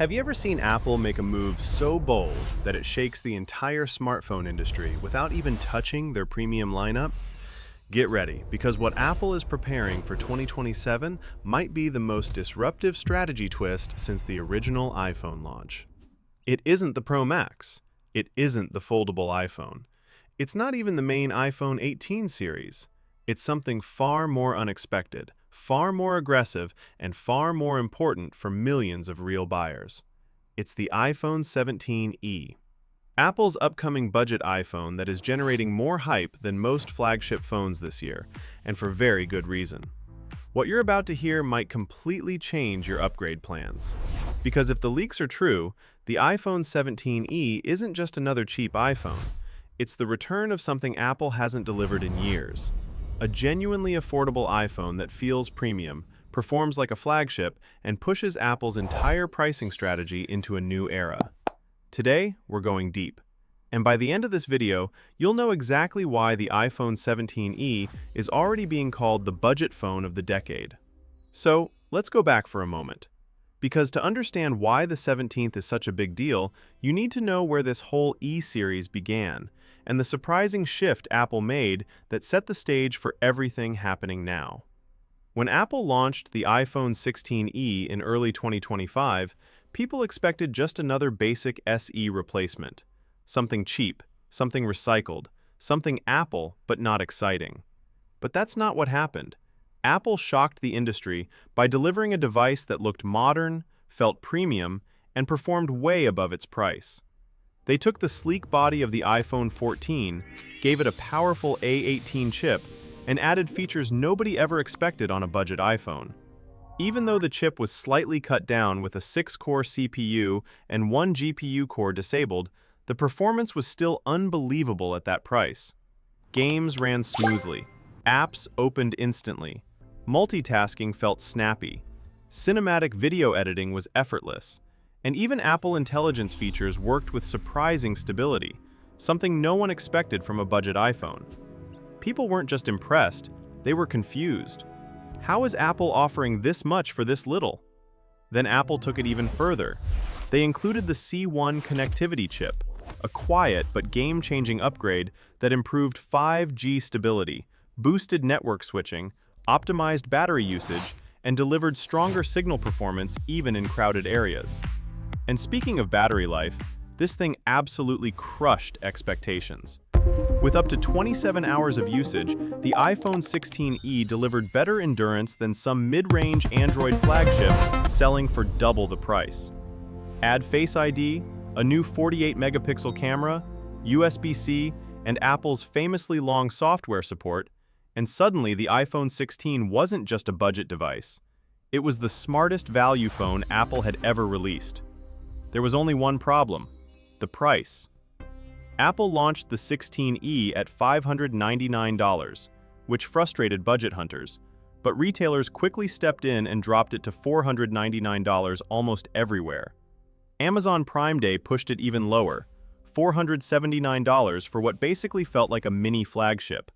Have you ever seen Apple make a move so bold that it shakes the entire smartphone industry without even touching their premium lineup? Get ready, because what Apple is preparing for 2027 might be the most disruptive strategy twist since the original iPhone launch. It isn't the Pro Max. It isn't the foldable iPhone. It's not even the main iPhone 18 series. It's something far more unexpected, far more aggressive, and far more important for millions of real buyers. It's the iPhone 17e. Apple's upcoming budget iPhone that is generating more hype than most flagship phones this year, and for very good reason. What you're about to hear might completely change your upgrade plans. Because if the leaks are true, the iPhone 17e isn't just another cheap iPhone. It's the return of something Apple hasn't delivered in years. A genuinely affordable iPhone that feels premium, performs like a flagship, and pushes Apple's entire pricing strategy into a new era. Today, we're going deep. And by the end of this video, you'll know exactly why the iPhone 17e is already being called the budget phone of the decade. So, let's go back for a moment. Because to understand why the 17th is such a big deal, you need to know where this whole E-series began, and the surprising shift Apple made that set the stage for everything happening now. When Apple launched the iPhone 16e in early 2025, people expected just another basic SE replacement. Something cheap, something recycled, something Apple but not exciting. But that's not what happened. Apple shocked the industry by delivering a device that looked modern, felt premium, and performed way above its price. They took the sleek body of the iPhone 14, gave it a powerful A18 chip, and added features nobody ever expected on a budget iPhone. Even though the chip was slightly cut down with a 6-core CPU and 1 GPU core disabled, the performance was still unbelievable at that price. Games ran smoothly, apps opened instantly, multitasking felt snappy, cinematic video editing was effortless, and even Apple Intelligence features worked with surprising stability, something no one expected from a budget iPhone. People weren't just impressed, they were confused. How is Apple offering this much for this little? Then Apple took it even further. They included the C1 connectivity chip, a quiet but game-changing upgrade that improved 5G stability, boosted network switching, optimized battery usage, and delivered stronger signal performance even in crowded areas. And speaking of battery life, this thing absolutely crushed expectations. With up to 27 hours of usage, the iPhone 16e delivered better endurance than some mid-range Android flagships selling for double the price. Add Face ID, a new 48-megapixel camera, USB-C, and Apple's famously long software support, and suddenly the iPhone 16 wasn't just a budget device. It was the smartest value phone Apple had ever released. There was only one problem: the price. Apple launched the 16e at $599, which frustrated budget hunters, but retailers quickly stepped in and dropped it to $499 almost everywhere. Amazon Prime Day pushed it even lower, $479 for what basically felt like a mini flagship.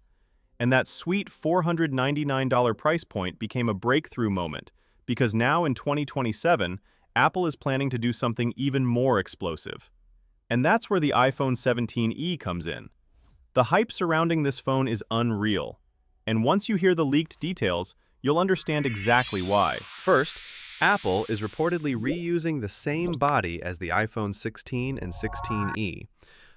And that sweet $499 price point became a breakthrough moment, because now in 2027, Apple is planning to do something even more explosive. And that's where the iPhone 17e comes in. The hype surrounding this phone is unreal. And once you hear the leaked details, you'll understand exactly why. First, Apple is reportedly reusing the same body as the iPhone 16 and 16e.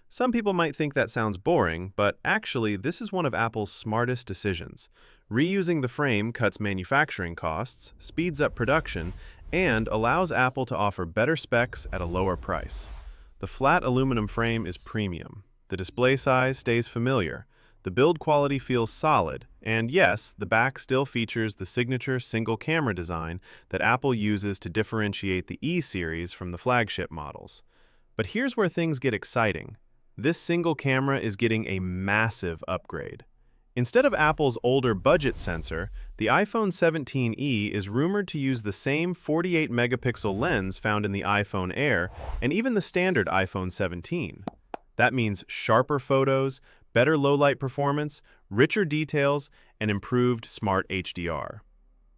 Some people might think that sounds boring, but actually this is one of Apple's smartest decisions. Reusing the frame cuts manufacturing costs, speeds up production, and allows Apple to offer better specs at a lower price. The flat aluminum frame is premium. The display size stays familiar. The build quality feels solid, and yes, the back still features the signature single camera design that Apple uses to differentiate the E-series from the flagship models. But here's where things get exciting. This single camera is getting a massive upgrade. Instead of Apple's older budget sensor, the iPhone 17e is rumored to use the same 48-megapixel lens found in the iPhone Air and even the standard iPhone 17. That means sharper photos, better low-light performance, richer details, and improved smart HDR.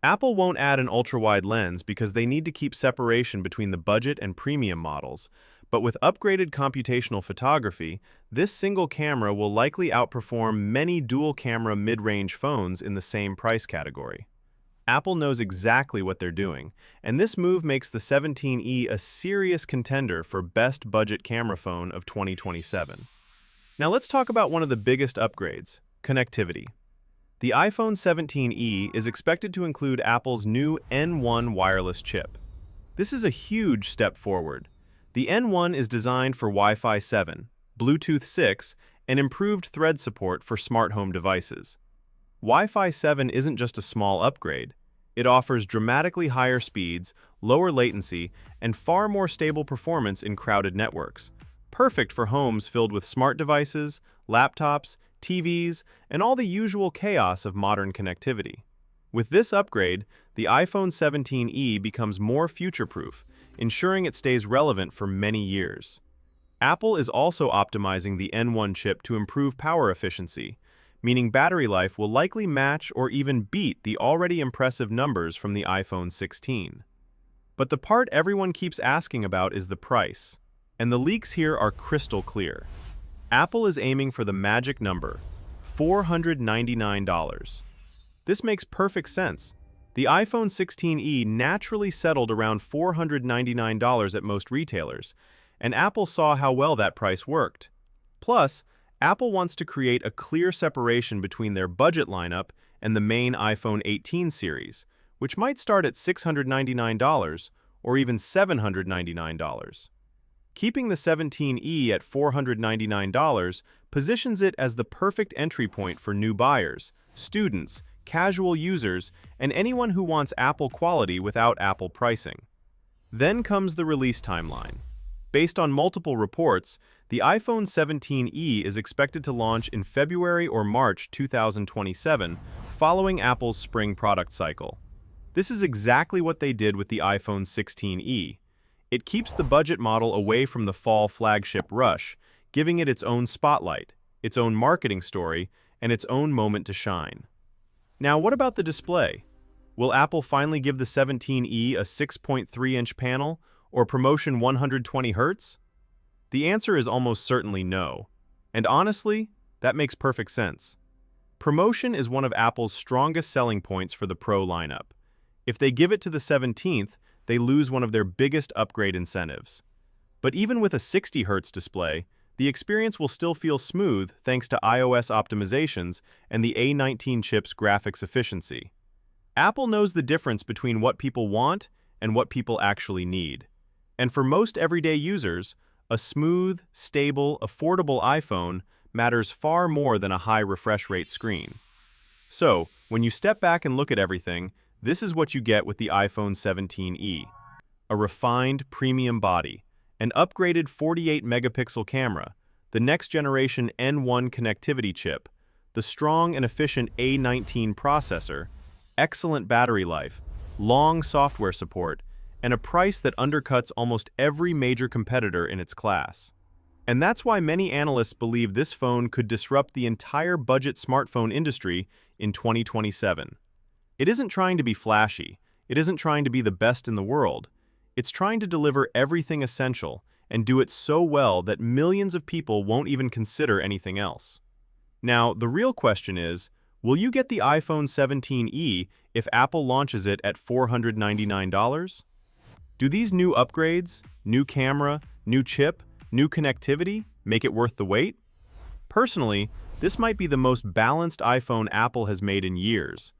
Apple won't add an ultra-wide lens because they need to keep separation between the budget and premium models, but with upgraded computational photography, this single camera will likely outperform many dual-camera mid-range phones in the same price category. Apple knows exactly what they're doing, and this move makes the 17e a serious contender for best budget camera phone of 2027. Now let's talk about one of the biggest upgrades, connectivity. The iPhone 17e is expected to include Apple's new N1 wireless chip. This is a huge step forward. The N1 is designed for Wi-Fi 7, Bluetooth 6, and improved Thread support for smart home devices. Wi-Fi 7 isn't just a small upgrade. It offers dramatically higher speeds, lower latency, and far more stable performance in crowded networks, perfect for homes filled with smart devices, laptops, TVs, and all the usual chaos of modern connectivity. With this upgrade, the iPhone 17e becomes more future-proof, ensuring it stays relevant for many years. Apple is also optimizing the N1 chip to improve power efficiency, meaning battery life will likely match or even beat the already impressive numbers from the iPhone 16. But the part everyone keeps asking about is the price, and the leaks here are crystal clear. Apple is aiming for the magic number, $499. This makes perfect sense. The iPhone 16e naturally settled around $499 at most retailers, and Apple saw how well that price worked. Plus, Apple wants to create a clear separation between their budget lineup and the main iPhone 18 series, which might start at $699 or even $799. Keeping the 17e at $499 positions it as the perfect entry point for new buyers, students, casual users, and anyone who wants Apple quality without Apple pricing. Then comes the release timeline. Based on multiple reports, the iPhone 17e is expected to launch in February or March 2027, following Apple's spring product cycle. This is exactly what they did with the iPhone 16e. It keeps the budget model away from the fall flagship rush, giving it its own spotlight, its own marketing story, and its own moment to shine. Now, what about the display? Will Apple finally give the 17e a 6.3-inch panel or promotion 120 Hz? The answer is almost certainly no. And honestly, that makes perfect sense. Promotion is one of Apple's strongest selling points for the Pro lineup. If they give it to the 17th, they lose one of their biggest upgrade incentives. But even with a 60 Hz display, the experience will still feel smooth thanks to iOS optimizations and the A19 chip's graphics efficiency. Apple knows the difference between what people want and what people actually need. And for most everyday users, a smooth, stable, affordable iPhone matters far more than a high refresh rate screen. So, when you step back and look at everything, this is what you get with the iPhone 17e. A refined, premium body, an upgraded 48-megapixel camera, the next-generation N1 connectivity chip, the strong and efficient A19 processor, excellent battery life, long software support, and a price that undercuts almost every major competitor in its class. And that's why many analysts believe this phone could disrupt the entire budget smartphone industry in 2027. It isn't trying to be flashy. It isn't trying to be the best in the world. It's trying to deliver everything essential and do it so well that millions of people won't even consider anything else. Now, the real question is, will you get the iPhone 17e if Apple launches it at $499? Do these new upgrades, new camera, new chip, new connectivity make it worth the wait? Personally, this might be the most balanced iPhone Apple has made in years.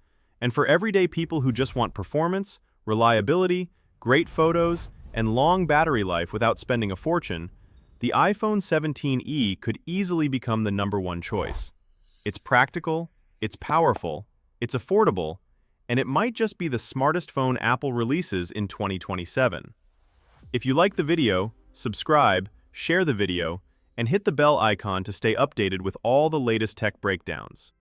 And for everyday people who just want performance, reliability, great photos, and long battery life without spending a fortune, the iPhone 17e could easily become the #1 choice. It's practical, it's powerful, it's affordable, and it might just be the smartest phone Apple releases in 2027. If you like the video, subscribe, share the video, and hit the bell icon to stay updated with all the latest tech breakdowns.